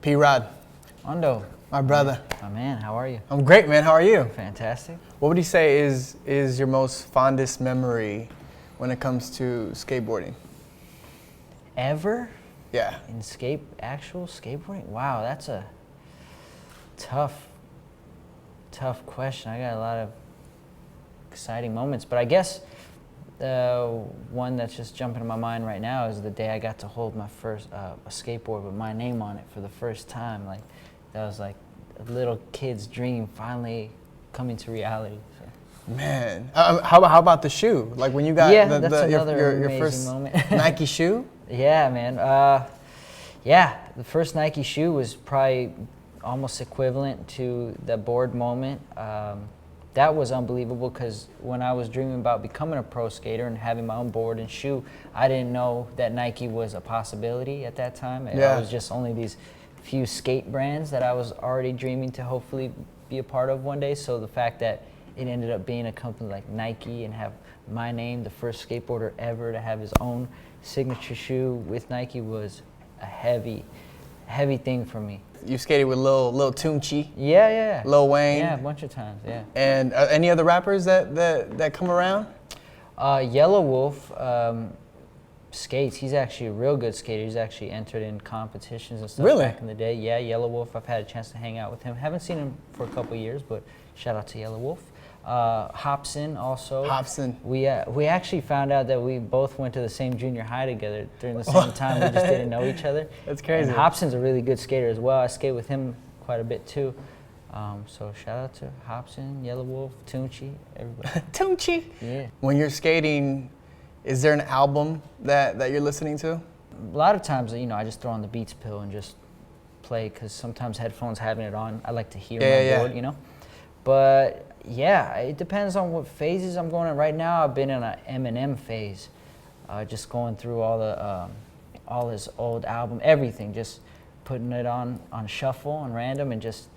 P-Rod, Ondo. my brother. My man, how are you? I'm great, man. How are you? Fantastic. What would you say is your most fondest memory when it comes to skateboarding? Ever Yeah. in actual skateboarding? Wow, that's a tough question. I got a lot of exciting moments, but I guess the one that's just jumping in my mind right now is the day I got to hold my first a skateboard with my name on it for the first time. Like that was like a little kid's dream finally coming to reality. So. Man, how about the shoe? Like when you got your first moment. Nike shoe? Yeah, man. The first Nike shoe was probably almost equivalent to the board moment. That was unbelievable because when I was dreaming about becoming a pro skater and having my own board and shoe, I didn't know that Nike was a possibility at that time. Yeah. It was just only these few skate brands that I was already dreaming to hopefully be a part of one day. So the fact that it ended up being a company like Nike and have my name, the first skateboarder ever to have his own signature shoe with Nike, was a heavy thing for me. You skated with Lil Tunechi. Yeah. Lil Wayne. Yeah, a bunch of times, yeah. And any other rappers that come around? Yellow Wolf skates. He's actually a real good skater. He's actually entered in competitions and stuff back in the day. Yeah, Yellow Wolf. I've had a chance to hang out with him. Haven't seen him for a couple of years, but shout out to Yellow Wolf. Hobson also. Hobson. We actually found out that we both went to the same junior high together during the same time. We just didn't know each other. That's crazy. And Hobson's a really good skater as well. I skate with him quite a bit too. So shout out to Hobson, Yellow Wolf, Tunechi, everybody. Tunechi. Yeah. When you're skating, is there an album that you're listening to? A lot of times, I just throw on the Beats pill and just play because sometimes headphones having it on, I like to hear my board, But yeah, it depends on what phases I'm going in. Right now, I've been in an Eminem phase, just going through all his old album, everything, just putting it on shuffle and random, and just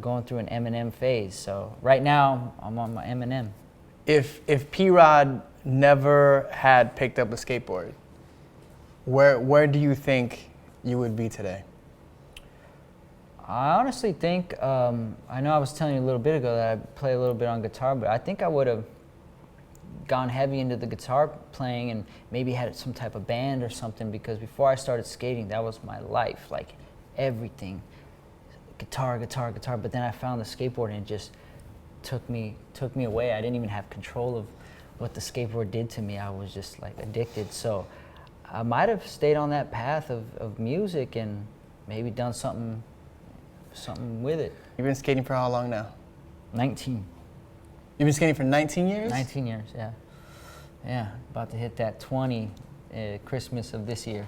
going through an Eminem phase. So right now, I'm on my Eminem. If P-Rod never had picked up a skateboard, where do you think you would be today? I honestly think, I know I was telling you a little bit ago that I play a little bit on guitar, but I think I would have gone heavy into the guitar playing and maybe had some type of band or something, because before I started skating, that was my life, like everything. Guitar, but then I found the skateboard and it just took me away. I didn't even have control of what the skateboard did to me. I was just like addicted. So I might have stayed on that path of music and maybe done something with it. You've been skating for how long now? 19. You've been skating for 19 years? 19 years, yeah. Yeah, about to hit that 20 Christmas of this year.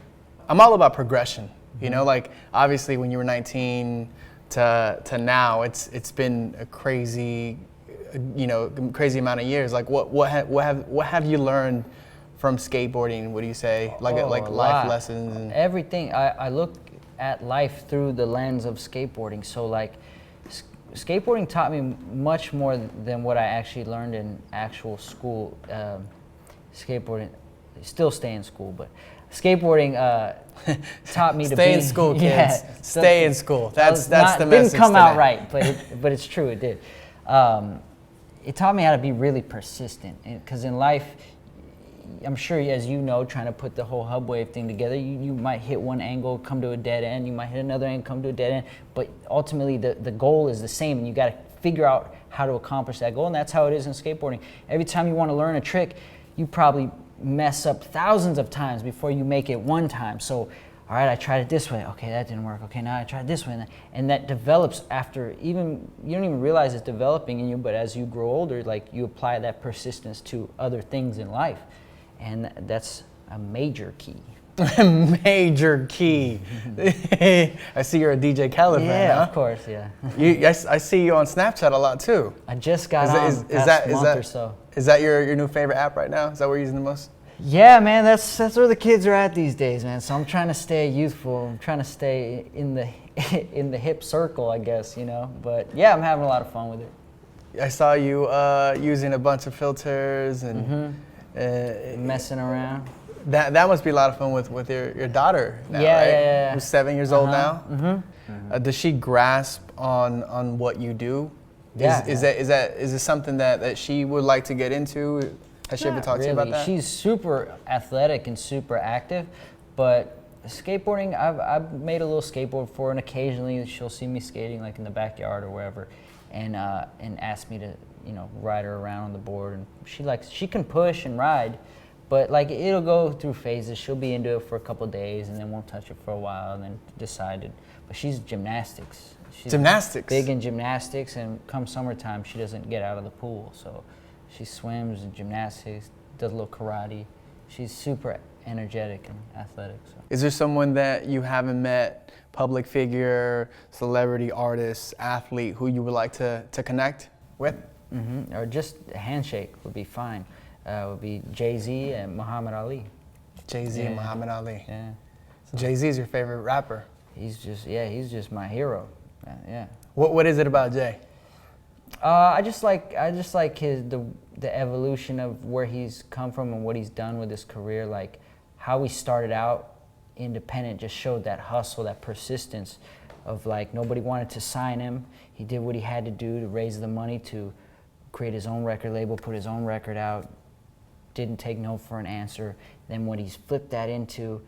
I'm all about progression. Like obviously when you were 19 to now, it's been a crazy amount of years. Like what have you learned from skateboarding? What do you say? Like life lessons and everything. I look at life through the lens of skateboarding. So like skateboarding taught me much more than what I actually learned in actual school. Skateboarding, still stay in school, but skateboarding taught me to stay in school, kids. Yeah, stay in school. That's the message. Didn't come today. out right, but it's true. It did. It taught me how to be really persistent, because in life, I'm sure, as you know, trying to put the whole Hubwav thing together, you might hit one angle, come to a dead end. You might hit another angle, come to a dead end. But ultimately, the goal is the same, and you got to figure out how to accomplish that goal. And that's how it is in skateboarding. Every time you want to learn a trick, you probably mess up thousands of times before you make it one time. So, all right, I tried it this way. Okay, that didn't work. Okay, now I tried this way. And that develops after you don't even realize it's developing in you, but as you grow older, like you apply that persistence to other things in life. And that's a major key. Major key. I see you're a DJ Khaled fan, huh? Yeah, of course, yeah. I see you on Snapchat a lot too. I just got on past month or so. Is that your new favorite app right now? Is that what you're using the most? Yeah, man, that's where the kids are at these days, man. So I'm trying to stay youthful. I'm trying to stay in the hip circle, I guess, But yeah, I'm having a lot of fun with it. I saw you using a bunch of filters and messing around. That must be a lot of fun with your daughter now, Yeah, right? yeah, yeah. Who's 7 years old now. Mm-hmm. Does she grasp on what you do? Yeah, Is this something that she would like to get into? Has she ever Not talked to you about really. that? She's super athletic and super active, but skateboarding, I've made a little skateboard for her, and occasionally she'll see me skating like in the backyard or wherever, and ask me to ride her around on the board. And she can push and ride, but like it'll go through phases. She'll be into it for a couple days and then won't touch it for a while and then decided. But she's gymnastics. She's Gymnastics. big in gymnastics, and come summertime she doesn't get out of the pool, so she swims and gymnastics, does a little karate. She's super energetic and athletic. So. Is there someone that you haven't met, public figure, celebrity, artist, athlete, who you would like to connect with? Mm-hmm. Or just a handshake would be fine. Would be Jay-Z and Muhammad Ali. Jay-Z and Muhammad Ali. Yeah. Jay-Z is your favorite rapper. He's just my hero. Yeah. What is it about Jay? I just like the evolution of where he's come from and what he's done with his career. Like how he started out independent just showed that hustle, that persistence of like nobody wanted to sign him. He did what he had to do to raise the money to create his own record label, put his own record out. Didn't take no for an answer. Then when he's flipped that into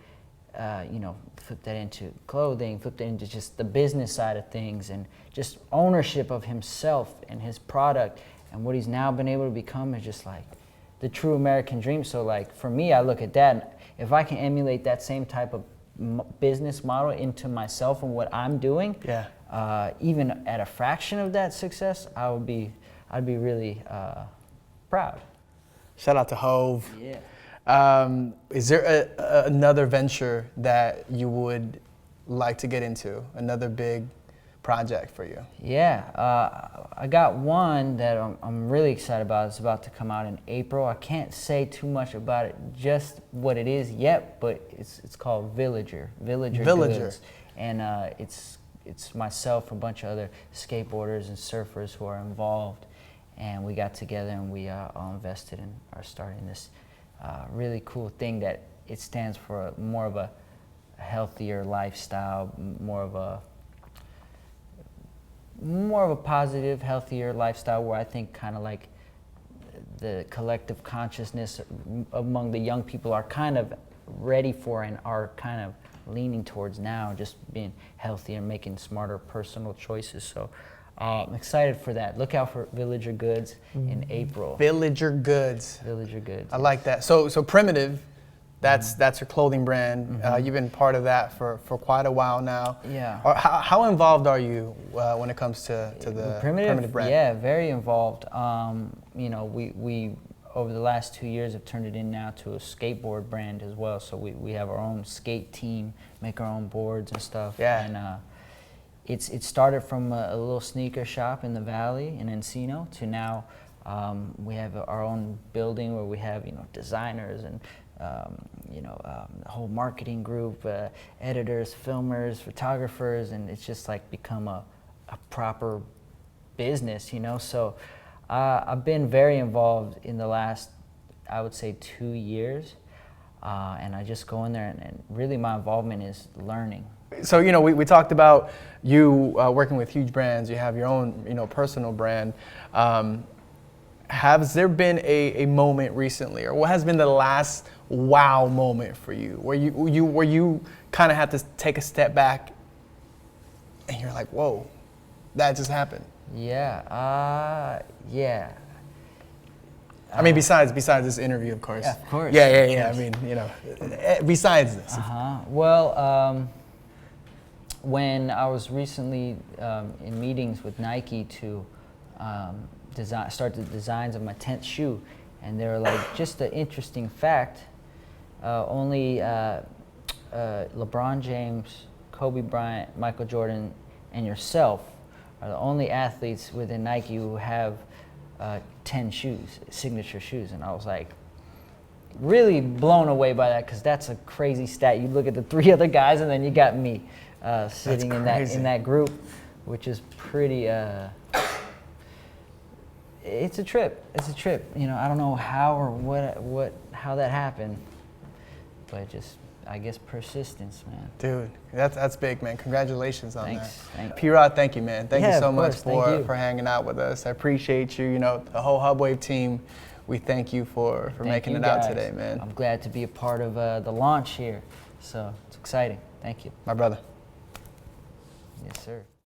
clothing, flipped it into just the business side of things and just ownership of himself and his product, and what he's now been able to become is just like the true American dream. So like for me, I look at that, and if I can emulate that same type of business model into myself and what I'm doing, even at a fraction of that success, I'd be really proud. Shout out to Hove. Yeah. Is there another venture that you would like to get into? Another big project for you? Yeah, I got one that I'm really excited about. It's about to come out in April. I can't say too much about it, just what it is yet, but it's called Villager Goods. And it's myself, a bunch of other skateboarders and surfers who are involved, and we got together and we all invested and are starting this really cool thing that it stands for more of a healthier lifestyle, more of a positive, healthier lifestyle, where I think kind of like the collective consciousness among the young people are kind of ready for and are kind of leaning towards now, just being healthy and making smarter personal choices. So I'm excited for that. Look out for Villager Goods in April. Villager Goods. Villager Goods. I like that. So Primitive, that's your clothing brand. You've been part of that for quite a while now. Yeah. How involved are you when it comes to the Primitive brand? Yeah, very involved. We over the last 2 years have turned it in now to a skateboard brand as well. So we have our own skate team, make our own boards and stuff. Yeah. And it started from a little sneaker shop in the Valley in Encino to now we have our own building where we have designers and the whole marketing group, editors, filmers, photographers, and it's just like become a proper business, So I've been very involved in the last, I would say, 2 years, and I just go in there and really my involvement is learning. So we talked about you working with huge brands. You have your own personal brand. Has there been a moment recently, or what has been the last wow moment for you, where you kind of had to take a step back, and you're like, whoa, that just happened? Yeah. Yeah. I mean, besides this interview, of course. Yeah, of course. Yeah. I mean, besides this. Well, when I was recently in meetings with Nike to start the designs of my 10th shoe, and they were like, just an interesting fact, only LeBron James, Kobe Bryant, Michael Jordan, and yourself are the only athletes within Nike who have 10 shoes, signature shoes. And I was like, really blown away by that, because that's a crazy stat. You look at the 3 other guys, and then you got me sitting in that group, which is pretty. It's a trip. I don't know how or how that happened, but just, I guess, persistence, man. Dude, that's big, man. Congratulations on Thanks. that. Thank you. P-Rod, thank you, man. Thank Yeah, you so of much course. Thank you. for hanging out with us. I appreciate you. You know, the whole Hubwav team, we thank you for Thank making you it out guys. today, man. I'm glad to be a part of the launch here. So it's exciting. Thank you. My brother. Yes, sir.